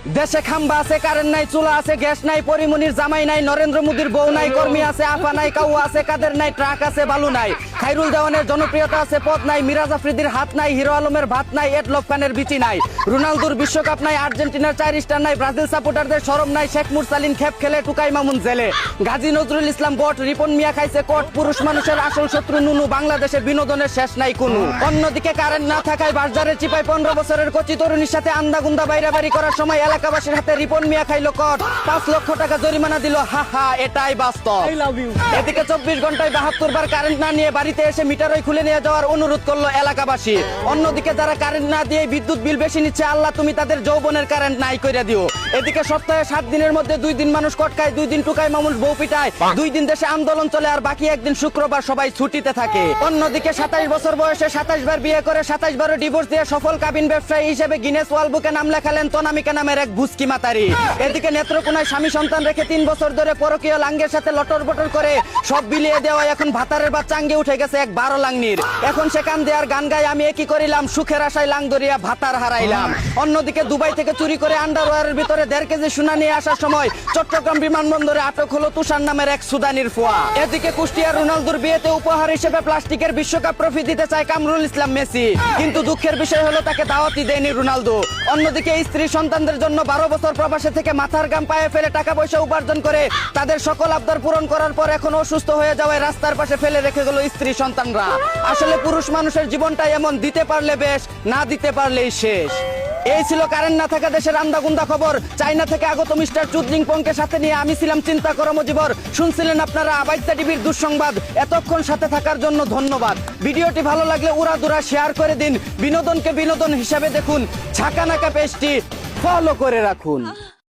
দেশে খাম্বা আছে, কারেন্ট নাই, চুলা আছে, গ্যাস নাই, পরিমনির জামাই নাই, নরেন্দ্র মোদীর বউ নাই, কর্মী আছে, আফা নাই, কাউয়া আছে, কাদের নাই, ট্রাক আছে, বালু নাই, খাইরুল দেওয়ানের জনপ্রিয়তা আছে, পদ নাই, মিরাজ আফ্রিদির হাত নাই, হিরো আলমের ভাত নাই, এডলফ খানের বিচি নাই, রোনালদোর বিশ্বকাপ নাই, আর্জেন্টিনার 4 স্টার নাই, ব্রাজিল সাপোর্টারদের শরম নাই, শেখ মুরসালিন খেপ খেলে, টুকাই মামুন জেলে, গাজী নজরুল ইসলাম বট, রিপন মিয়া খাইছে কট, পুরুষ মানুষের আসল শত্রু নুনু, বাংলাদেশে বিনোদনের শেষ নাই কোনো। অন্যদিকে কারেন্ট না থাকায় বাসজারের চিপায় 15 বছরের কচি তরুণীর সাথে আন্দাগুন্দা বাইরাবাড়ি করার সময় এলাকাবাসীর হাতে রিপন মিয়া খাইলো কট, 5 লক্ষ টাকা জরিমানা দিল, হা হা, এটাই বাস্তব। এদিকে 24 ঘন্টায় 72 বার কারেন্ট না নিয়ে বাড়িতে এসে মিটারই খুলে নিয়ে যাওয়ার অনুরোধ করলো এলাকাবাসী। অন্যদিকে যারা কারেন্ট না দিয়ে বিদ্যুৎ বিল বেশি নিচ্ছে, আল্লাহ তুমি তাদের যৌবনের কারেন্ট নাই কইরা দিও। এদিকে সপ্তাহে 7 দিনের মধ্যে 2 দিন মানুষ কটকায়, 2 দিন টুকাই মামুল বউ পিটায়, 2 দিন দেশে আন্দোলন চলে, আর বাকি একদিন শুক্রবার সবাই ছুটিতে থাকে। অন্যদিকে 27 বছর বয়সে 27 বার বিয়ে করে 27 বারও ডিভোর্স দিয়ে সফল কাবিন ব্যবসায়ী হিসেবে গিনেস ওয়ার্ল্ড বুকে নাম লেখালেন তনামিকা নামের এক ভুসকি মাতারি। এদিকে নেত্রকোনায় স্বামী সন্তান রেখে 3 বছর ধরে পরকীয় লাঙ্গের সাথে লটর বটর করে সব বিলিয়ে দেওয়া এখন ভাতারের বাচ্চা আঙ্গে উঠে গেছে এক 12 লাংনির। এখন সে কান দেয়ার গান গায়, আমি একই করিলাম, সুখের আশায় লাং ধরিয়া ভাতার হারাইলাম। অন্যদিকে দুবাই থেকে চুরি করে আন্ডারওয়্যারের ভিতরে 1.5 কেজি সোনা নিয়ে আসার সময় চট্টগ্রাম বিমানবন্দরে আটক হলো তুষার নামের এক সুদানির ফোয়া। এদিকে কুষ্টিয়ার রোনালদোর বিয়েতে উপহার হিসেবে প্লাস্টিকের বিশ্বকাপ ট্রফি দিতে চায় কামরুল ইসলাম মেসি, কিন্তু দুঃখের বিষয় হলো তাকে দাওয়াতই দেয়নি রোনালদো। অন্যদিকে স্ত্রী সন্তানদের জন্য 12 বছর প্রবাসে থেকে মাথার গাম পায়ে ফেলে টাকা পয়সা উপার্জন করে তাদের সকল আবদার পূরণ করার পর এখন অসুস্থ হয়ে যাওয়ায় রাস্তার পাশে ফেলে রেখে গেল স্ত্রী সন্তানরা। আসলে পুরুষ মানুষের জীবনটাই এমন, দিতে পারলে বেশ, না দিতে পারলেই শেষ। এই ছিল কারেন্ট না থাকা দেশের আন্দাগুন্দা খবর। চাইনা থেকে আগত মিস্টার চুদলিং পংকে সাথে নিয়ে আমি ছিলাম চিন্তা করো মজিবর। শুনছিলেন আপনারা আবাইত্যা টিভির দুঃসংবাদ। এতক্ষণ সাথে থাকার জন্য ধন্যবাদ। ভিডিওটি ভালো লাগলে উড়াদুরা শেয়ার করে দিন। বিনোদনকে বিনোদন হিসাবে দেখুন। ঝাঁকানাকা পেজটি ফলো করে রাখুন।